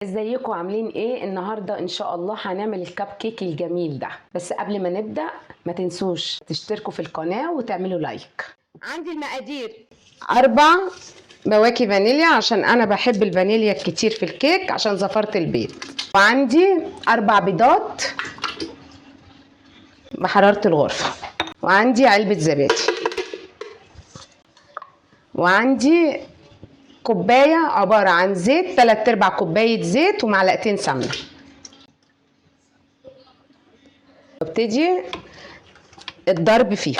ازيكم عاملين ايه؟ النهارده ان شاء الله هنعمل الكب كيك الجميل ده. بس قبل ما نبدا ما تنسوش تشتركوا في القناه وتعملوا لايك. عندي المقادير 4 بواكي فانيليا عشان انا بحب الفانيليا الكتير في الكيك عشان زفرت البيض، وعندي 4 بيضات بحراره الغرفه، وعندي علبه زبادي، وعندي كوبايه عباره عن زيت 3/4 كوبايه زيت ومعلقتين سمنه. ابتدي الضرب فيه.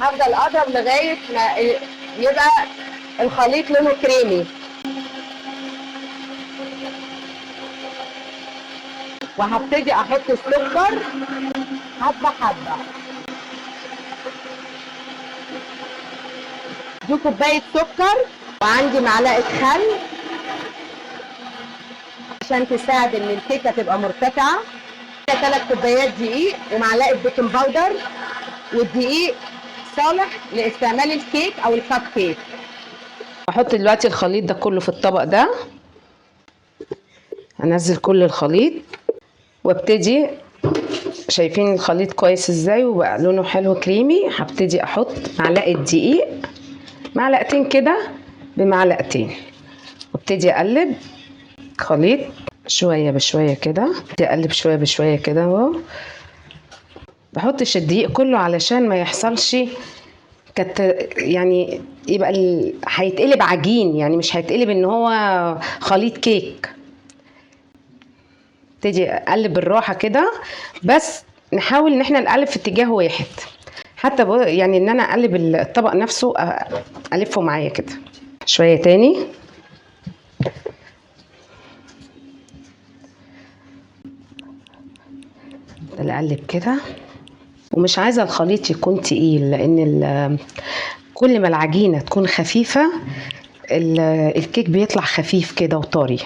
هفضل اضرب لغايه ما يبقى الخليط لونه كريمي، وهبتدي احط السكر حبه حبه. دي كوبايه سكر، وعندي معلقه خل عشان تساعد ان الكيكه تبقى مرتفعه. 3 كوبايات دقيق ومعلقه بيكنج باودر، والدقيق صالح لاستعمال الكيك او الكب كيك. احط دلوقتي الخليط ده كله في الطبق ده، هنزل كل الخليط وابتدي، شايفين الخليط كويس ازاي وبقى لونه حلو كريمي. هبتدي احط معلقه دقيق، معلقتين كده بمعلقتين، وابتدي اقلب خليط شويه بشويه كده. ابتدي اقلب شويه بشويه كده اهو. بحطش الدقيق كله علشان ما يحصلش يعني يبقى هيتقلب عجين، يعني مش هيتقلب ان هو خليط كيك. ابتدي اقلب بالراحه كده، بس نحاول ان احنا نقلب في اتجاه واحد، حتى يعني ان انا اقلب الطبق نفسه الفه معايا كده شويه تاني. اقلب كده، ومش عايزه الخليط يكون تقيل، لان كل ما العجينه تكون خفيفه الكيك بيطلع خفيف كده وطري.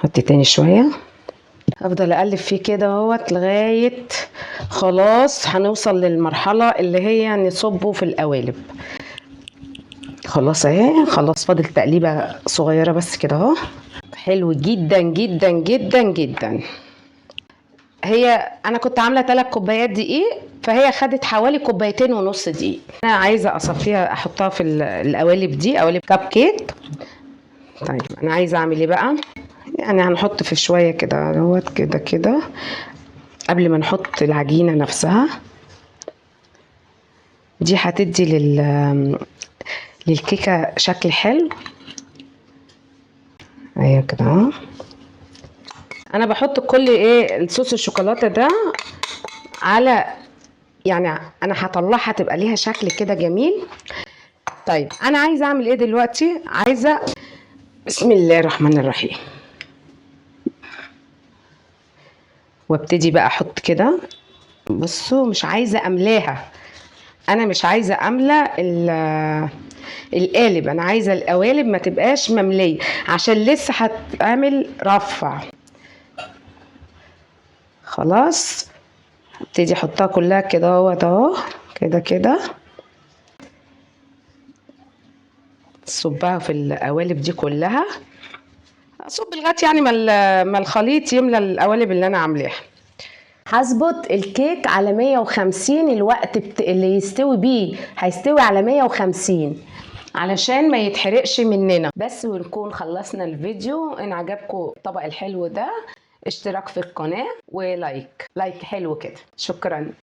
حط تاني شويه، افضل اقلب فيه كده اهوت لغايه خلاص هنوصل للمرحله اللي هي نصبه في القوالب. خلاص اهي، خلاص فاضل تقليبه صغيره بس كده اهو. حلو جدا جدا جدا جدا. هي انا كنت عامله 3 كوبايات دقيق، فهي خدت حوالي 2.5 كوبايات دقيق. انا عايزه اصفيها احطها في القوالب دي، قوالب كب كيك. طيب انا عايزه اعمل ايه بقى؟ يعني هنحط في شويه كده اهوت كده كده قبل ما نحط العجينه نفسها. دي هتدي للكيكه شكل حلو. ايوه كده اهو. انا بحط كل الصوص الشوكولاته ده على، يعني انا هطلعها تبقى ليها شكل كده جميل. طيب انا عايزه اعمل ايه دلوقتي؟ عايزه، بسم الله الرحمن الرحيم، وابتدي بقى احط كده. بصوا مش عايزه املاها، انا مش عايزه املى القالب، انا عايزه القوالب ما تبقاش ممليه عشان لسه هتعمل رفع. خلاص ابتدي احطها كلها كده اهو كده كده، صبها في القوالب دي كلها. اصب لغايه يعني ما الخليط يملى القوالب اللي انا عاملاها. هظبط الكيك على 150، الوقت اللي يستوي بيه هيستوي على 150 علشان ما يتحرقش مننا بس. ونكون خلصنا الفيديو. ان عجبكم الطبق الحلو ده اشتراك في القناة ولايك حلو كده. شكرا.